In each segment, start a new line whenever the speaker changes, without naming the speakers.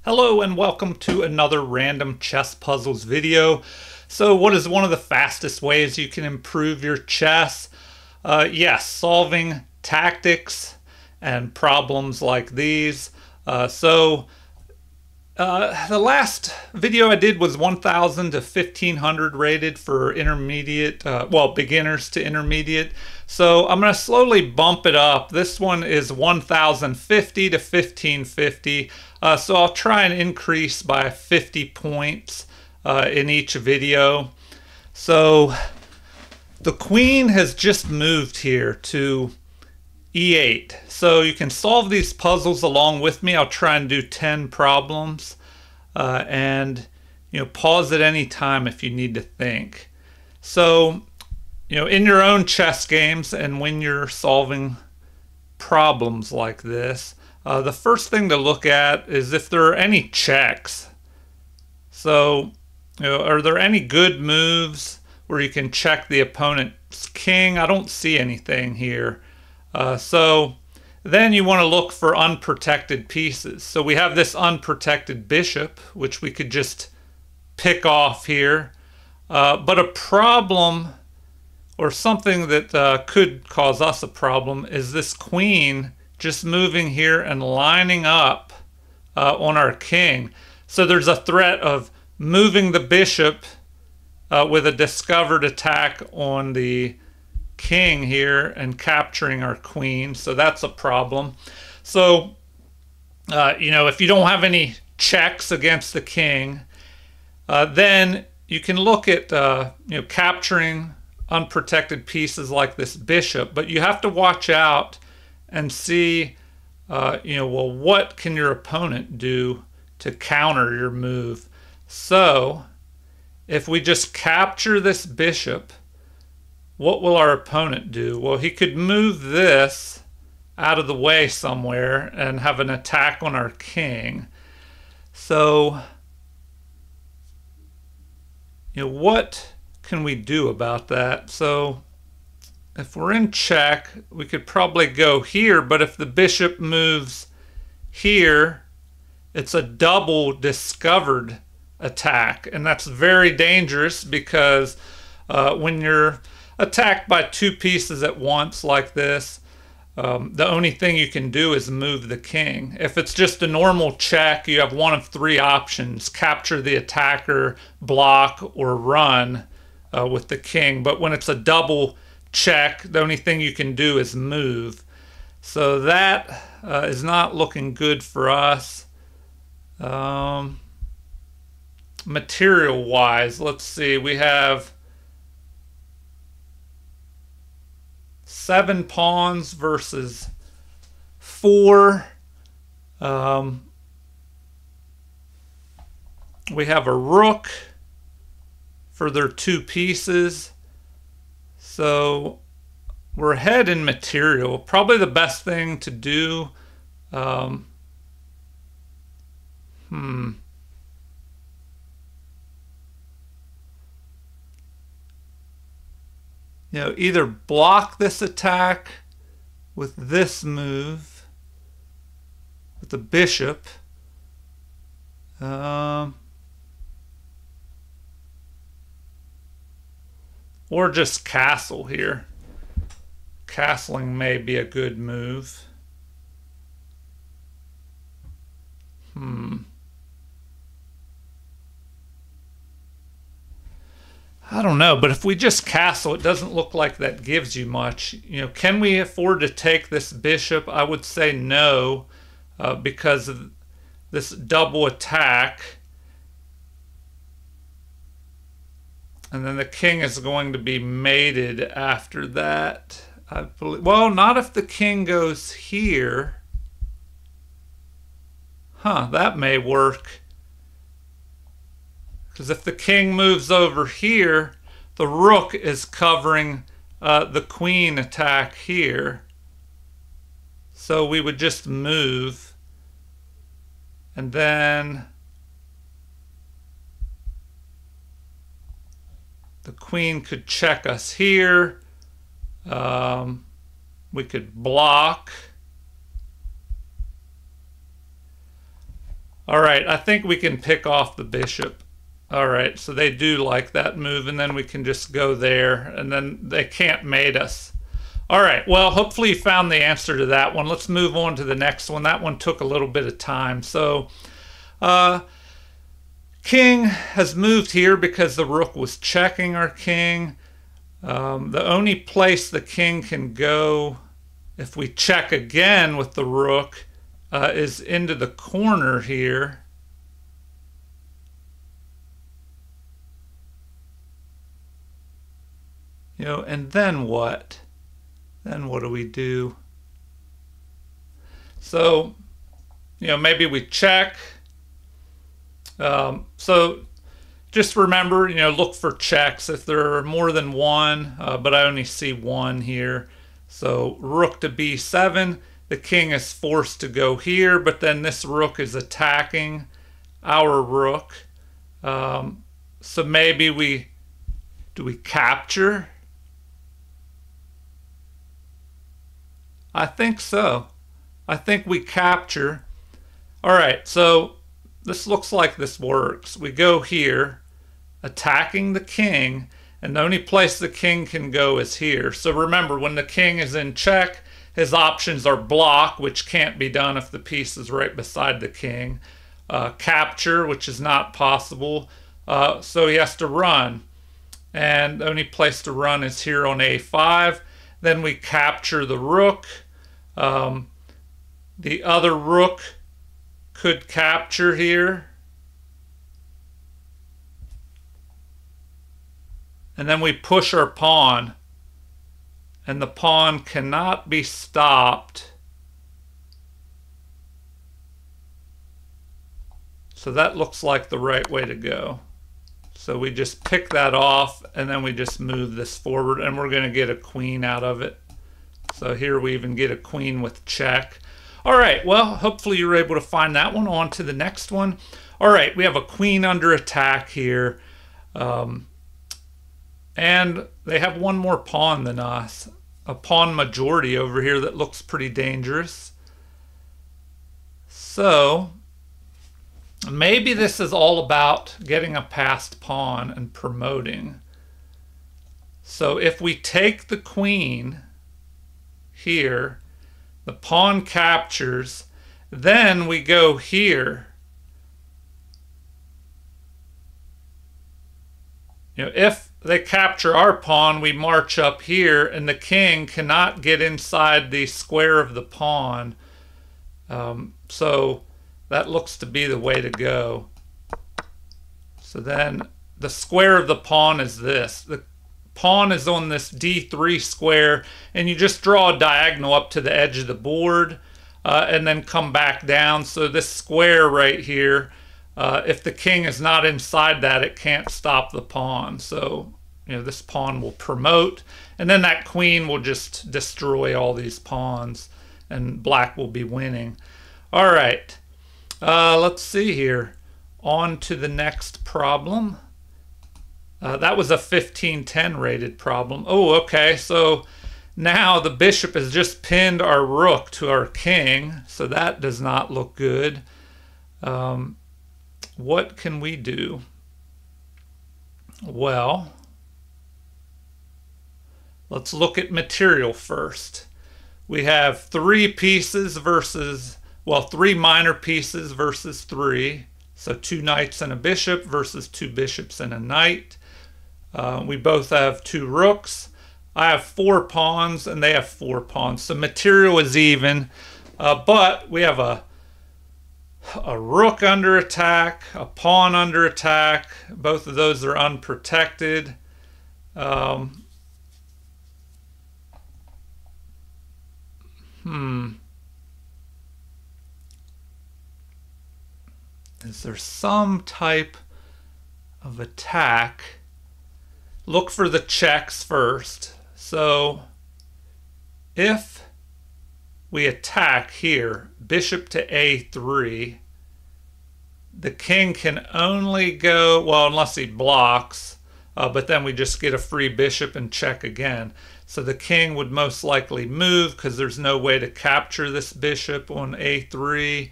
Hello and welcome to another random chess puzzles video. So what is one of the fastest ways you can improve your chess? Yes, solving tactics and problems like these. The last video I did was 1000 to 1500 rated for intermediate, beginners to intermediate. So I'm going to slowly bump it up. This one is 1050 to 1550. So I'll try and increase by 50 points in each video. So the queen has just moved here to E8. So you can solve these puzzles along with me. I'll try and do 10 problems and pause at any time if you need to think. So in your own chess games and when you're solving problems like this, the first thing to look at is if there are any checks. So are there any good moves where you can check the opponent's king? I don't see anything here. So then you want to look for unprotected pieces. So we have this unprotected bishop, which we could just pick off here. But a problem, or something that could cause us a problem, is this queen just moving here and lining up on our king. So there's a threat of moving the bishop with a discovered attack on the king here and capturing our queen. So that's a problem. So if you don't have any checks against the king, then you can look at capturing unprotected pieces like this bishop, but you have to watch out and see what can your opponent do to counter your move. So if we just capture this bishop, what will our opponent do? Well, he could move this out of the way somewhere and have an attack on our king. So, what can we do about that? So, if we're in check, we could probably go here, but if the bishop moves here, it's a double discovered attack, and that's very dangerous because when you're attacked by two pieces at once like this, the only thing you can do is move the king. If it's just a normal check, you have one of three options: capture the attacker, block, or run with the king. But when it's a double check, the only thing you can do is move. So that is not looking good for us. Material wise, let's see, we have 7 pawns versus 4. We have a rook for their 2 pieces. So we're ahead in material. Probably the best thing to do. Either block this attack with this move, with the bishop, or just castle here. Castling may be a good move. I don't know, but if we just castle, it doesn't look like that gives you much. Can we afford to take this bishop? I would say no, because of this double attack. And then the king is going to be mated after that, I believe. Well, not if the king goes here. That may work. Because if the king moves over here, the rook is covering the queen attack here. So we would just move. And then the queen could check us here. We could block. All right, I think we can pick off the bishop. All right, so they do like that move, and then we can just go there, and then they can't mate us. All right, well, hopefully you found the answer to that one. Let's move on to the next one. That one took a little bit of time. So, king has moved here because the rook was checking our king. The only place the king can go if we check again with the rook is into the corner here. You know, and then what? Then what do we do? So, you know, maybe we check. So just remember, you know, look for checks if there are more than one, but I only see one here. So rook to b7, the king is forced to go here, but then this rook is attacking our rook. So maybe do we capture? I think so. I think we capture. All right, so this looks like this works. We go here, attacking the king, and the only place the king can go is here. So remember, when the king is in check, his options are block, which can't be done if the piece is right beside the king. Capture, which is not possible. So he has to run. And the only place to run is here on a5. Then we capture the rook. The other rook could capture here. And then we push our pawn. And the pawn cannot be stopped. So that looks like the right way to go. So we just pick that off, and then we just move this forward, and we're going to get a queen out of it. So here we even get a queen with check. All right, well, hopefully you were able to find that one. On to the next one. All right, we have a queen under attack here. And they have one more pawn than us. A pawn majority over here that looks pretty dangerous. So maybe this is all about getting a passed pawn and promoting. So if we take the queen here, the pawn captures, then we go here. You know, if they capture our pawn, we march up here, and the king cannot get inside the square of the pawn. So that looks to be the way to go. So then the square of the pawn is this. The pawn is on this d3 square, and you just draw a diagonal up to the edge of the board and then come back down. So this square right here, if the king is not inside that, it can't stop the pawn. So, you know, this pawn will promote, and then that queen will just destroy all these pawns, and black will be winning. All right, let's see here. On to the next problem. That was a 1510 rated problem. Oh, okay, so now the bishop has just pinned our rook to our king, so that does not look good. What can we do? Well, let's look at material first. We have three pieces versus, well, three minor pieces versus three. So 2 knights and a bishop versus 2 bishops and a knight. We both have 2 rooks. I have 4 pawns and they have 4 pawns. So material is even, but we have a rook under attack, a pawn under attack. Both of those are unprotected. Is there some type of attack? Look for the checks first. So if we attack here, bishop to a3, the king can only go, well, unless he blocks, but then we just get a free bishop and check again. So the king would most likely move because there's no way to capture this bishop on a3.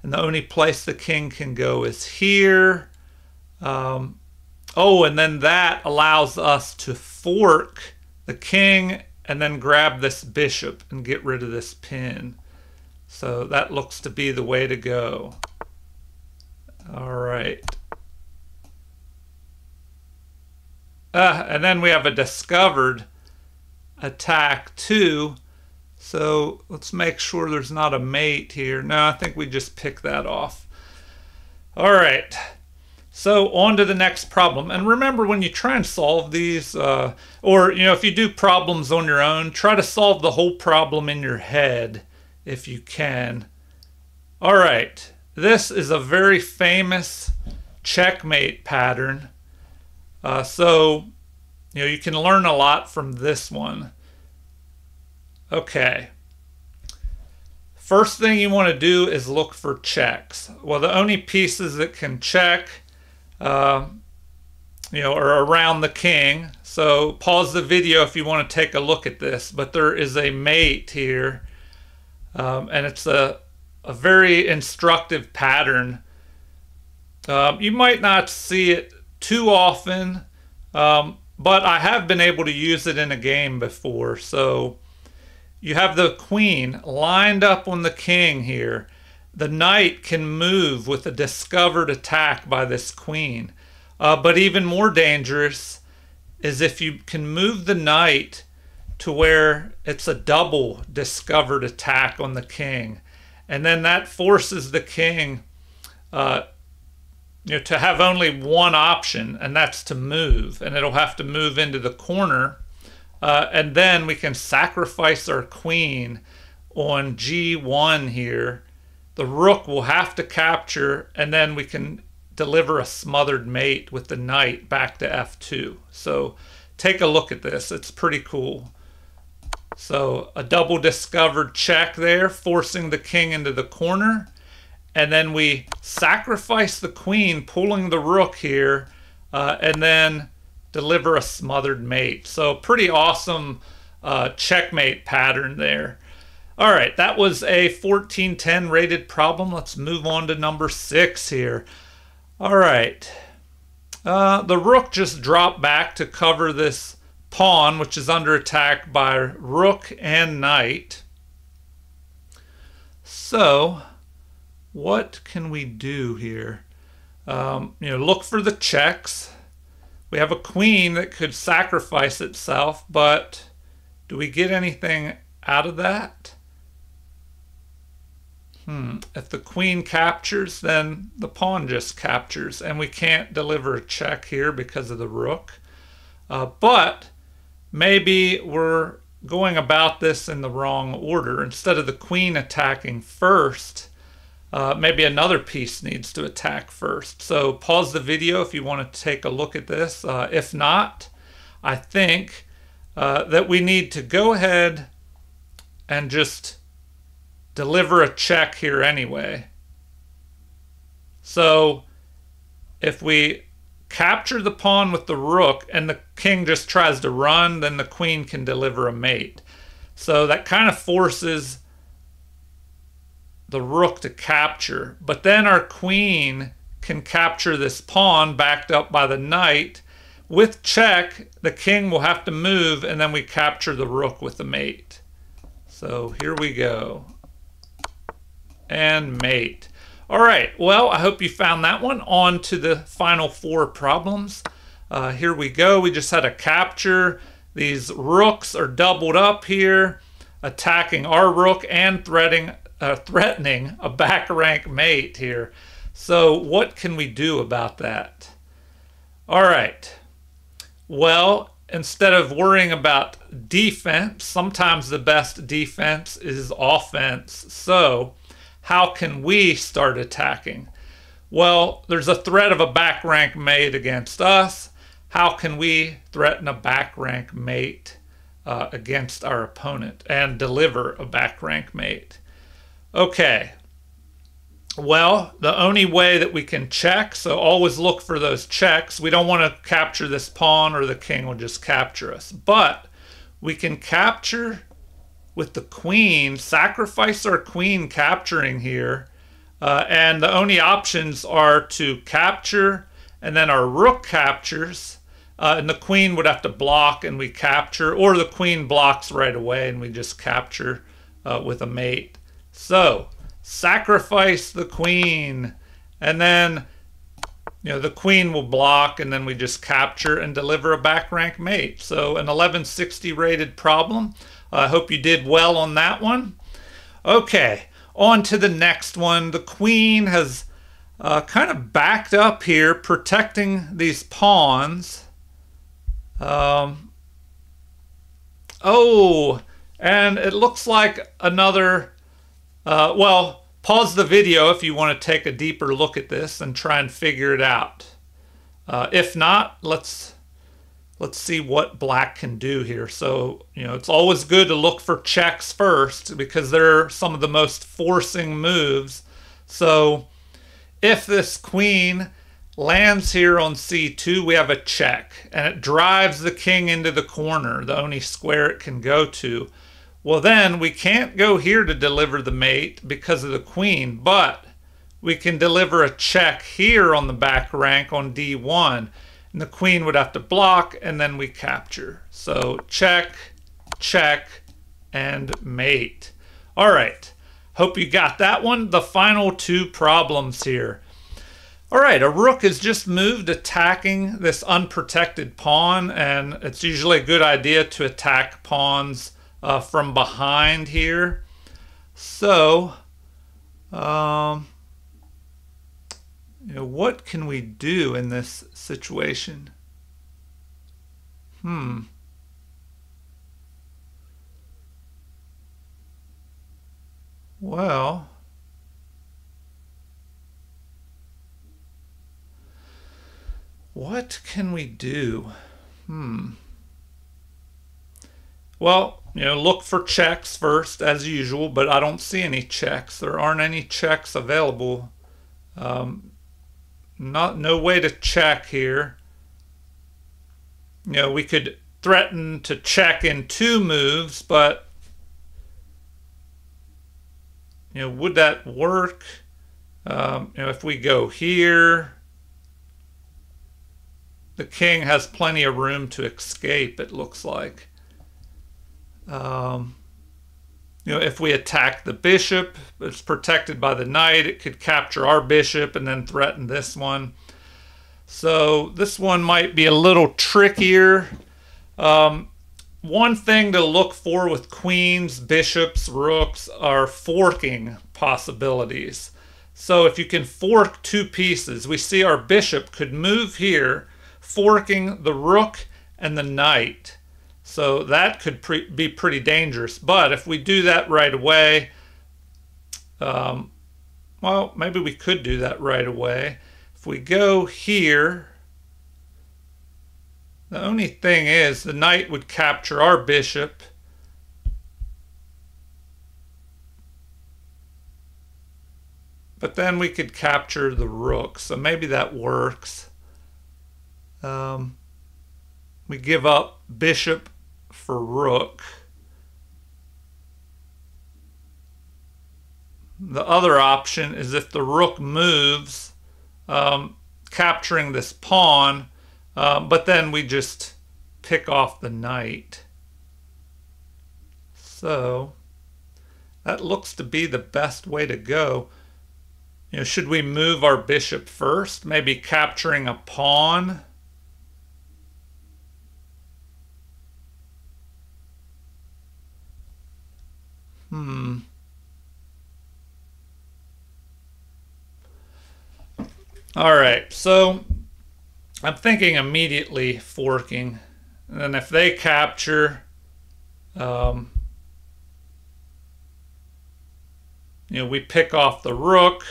and the only place the king can go is here. Oh, and then that allows us to fork the king and then grab this bishop and get rid of this pin. So that looks to be the way to go. All right. And then we have a discovered attack too. So let's make sure there's not a mate here. No, I think we just pick that off. All right. So on to the next problem. And remember, when you try and solve these, or if you do problems on your own, try to solve the whole problem in your head if you can. All right. This is a very famous checkmate pattern. So you can learn a lot from this one. Okay. First thing you want to do is look for checks. Well, the only pieces that can check, are around the king. So pause the video if you want to take a look at this. But there is a mate here, and it's a very instructive pattern. You might not see it too often, but I have been able to use it in a game before. So you have the queen lined up on the king here. The knight can move with a discovered attack by this queen. But even more dangerous is if you can move the knight to where it's a double discovered attack on the king. And then that forces the king to have only one option, and that's to move. And it'll have to move into the corner. And then we can sacrifice our queen on G1 here. The rook will have to capture, and then we can deliver a smothered mate with the knight back to F2. So take a look at this. It's pretty cool. So a double discovered check there, forcing the king into the corner. And then we sacrifice the queen, pulling the rook here, and then deliver a smothered mate. So pretty awesome checkmate pattern there. All right, that was a 1410 rated problem. Let's move on to number 6 here. All right. The rook just dropped back to cover this pawn, which is under attack by rook and knight. So what can we do here? Look for the checks. We have a queen that could sacrifice itself, but do we get anything out of that? If the queen captures, then the pawn just captures, and we can't deliver a check here because of the rook. But maybe we're going about this in the wrong order. Instead of the queen attacking first, maybe another piece needs to attack first. So pause the video if you want to take a look at this. If not, I think that we need to go ahead and just deliver a check here anyway. So if we capture the pawn with the rook and the king just tries to run, then the queen can deliver a mate. So that kind of forces the rook to capture. But then our queen can capture this pawn backed up by the knight. With check, the king will have to move, and then we capture the rook with the mate. So here we go. And mate. All right, well, I hope you found that one. On to the final 4 problems. Here we go. We just had a capture. These rooks are doubled up here, attacking our rook and threatening a back rank mate here. So what can we do about that? All right. Well, instead of worrying about defense, sometimes the best defense is offense. So how can we start attacking? Well, there's a threat of a back rank mate against us. How can we threaten a back rank mate against our opponent and deliver a back rank mate? Okay. Well, the only way that we can check, so always look for those checks. We don't want to capture this pawn or the king will just capture us. But we can capture with the queen, sacrifice our queen capturing here, And the only options are to capture, and then our rook captures, and the queen would have to block and we capture, or the queen blocks right away and we just capture with a mate. So sacrifice the queen, and then the queen will block, and then we just capture and deliver a back rank mate. So an 1160 rated problem. I hope you did well on that one. Okay, on to the next one. The queen has kind of backed up here, protecting these pawns. Oh, and it looks like another, well, pause the video if you want to take a deeper look at this and try and figure it out. If not, let's see what black can do here. So, it's always good to look for checks first because they're some of the most forcing moves. So if this queen lands here on c2, we have a check, and it drives the king into the corner, the only square it can go to. Well, then we can't go here to deliver the mate because of the queen, but we can deliver a check here on the back rank on d1, and the queen would have to block, and then we capture. So check, check, and mate. All right, hope you got that one. The final two problems here. All right, a rook is just moved attacking this unprotected pawn, and it's usually a good idea to attack pawns from behind here. So, what can we do in this situation? Well, what can we do? Well, look for checks first, as usual, but I don't see any checks. There aren't any checks available. No way to check here. We could threaten to check in 2 moves, but would that work? If we go here, the king has plenty of room to escape, it looks like. If we attack the bishop, it's protected by the knight. It could capture our bishop and then threaten this one. So this one might be a little trickier. One thing to look for with queens, bishops, rooks are forking possibilities. So if you can fork 2 pieces, we see our bishop could move here, forking the rook and the knight. So that could be pretty dangerous. But if we do that right away, well, maybe we could do that right away. If we go here, the only thing is the knight would capture our bishop. But then we could capture the rook, so maybe that works. We give up bishop for rook. The other option is if the rook moves, capturing this pawn, but then we just pick off the knight. So that looks to be the best way to go. Should we move our bishop first? Maybe capturing a pawn? All right, so I'm thinking immediately forking. And then if they capture, we pick off the rook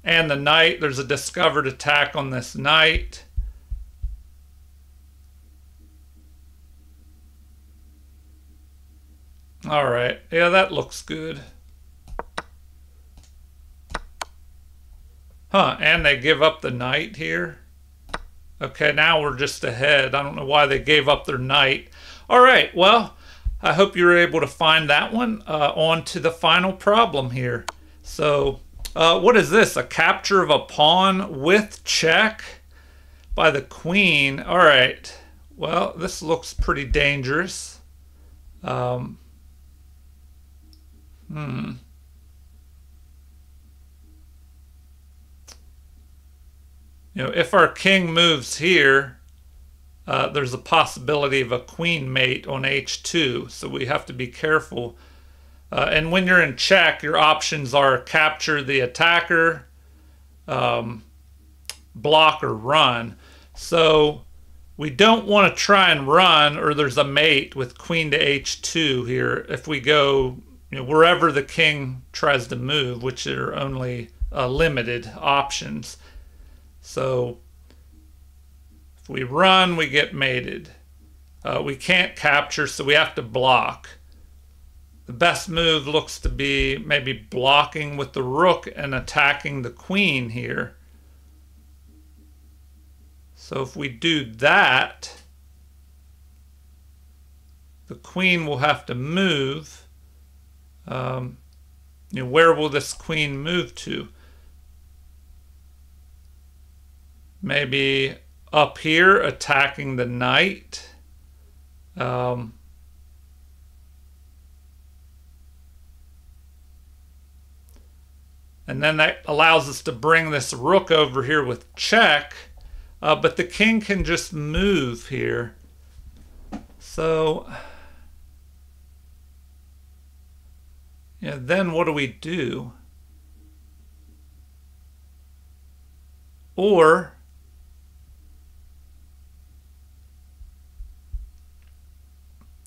and the knight. There's a discovered attack on this knight. All right, yeah, that looks good. And they give up the knight here. Okay, now we're just ahead. I don't know why they gave up their knight. All right, well, I hope you were able to find that one. On to the final problem here. So What is this? A capture of a pawn with check by the queen. All right. Well, this looks pretty dangerous. If our king moves here, there's a possibility of a queen mate on h2, so we have to be careful. And when you're in check, your options are capture the attacker, block, or run. So we don't want to try and run, or there's a mate with queen to h2 here if we go wherever the king tries to move, which are only limited options. So if we run, we get mated. We can't capture, so we have to block. The best move looks to be maybe blocking with the rook and attacking the queen here. So if we do that, the queen will have to move. Where will this queen move to? Maybe up here, attacking the knight. And then that allows us to bring this rook over here with check. But the king can just move here. So, then what do we do? Or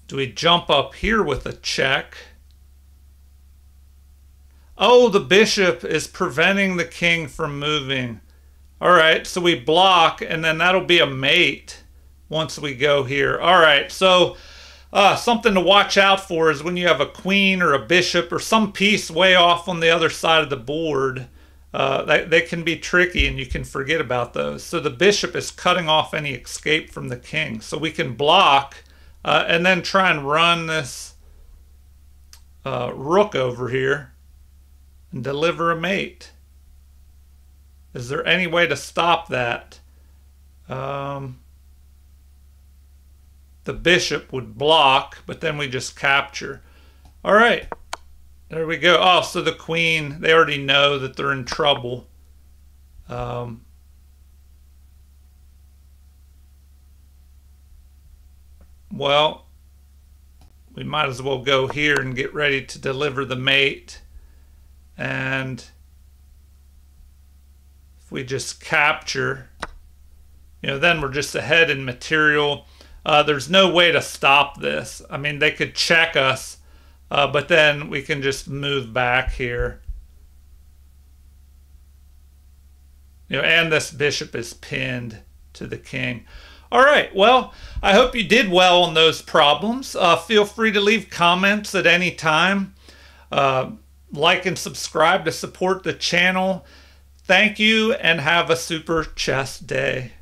do we jump up here with a check? Oh, the bishop is preventing the king from moving. All right, so we block, and then that'll be a mate once we go here. All right, so something to watch out for is when you have a queen or a bishop or some piece way off on the other side of the board, they can be tricky and you can forget about those. So the bishop is cutting off any escape from the king. So we can block and then try and run this rook over here and deliver a mate. Is there any way to stop that? The bishop would block, but then we just capture. All right, there we go. Oh, so the queen, they already know that they're in trouble. Well, we might as well go here and get ready to deliver the mate. And if we just capture, then we're just ahead in material. There's no way to stop this. I mean, they could check us, but then we can just move back here. And this bishop is pinned to the king. All right, well, I hope you did well on those problems. Feel free to leave comments at any time. Like and subscribe to support the channel. Thank you and have a super chess day.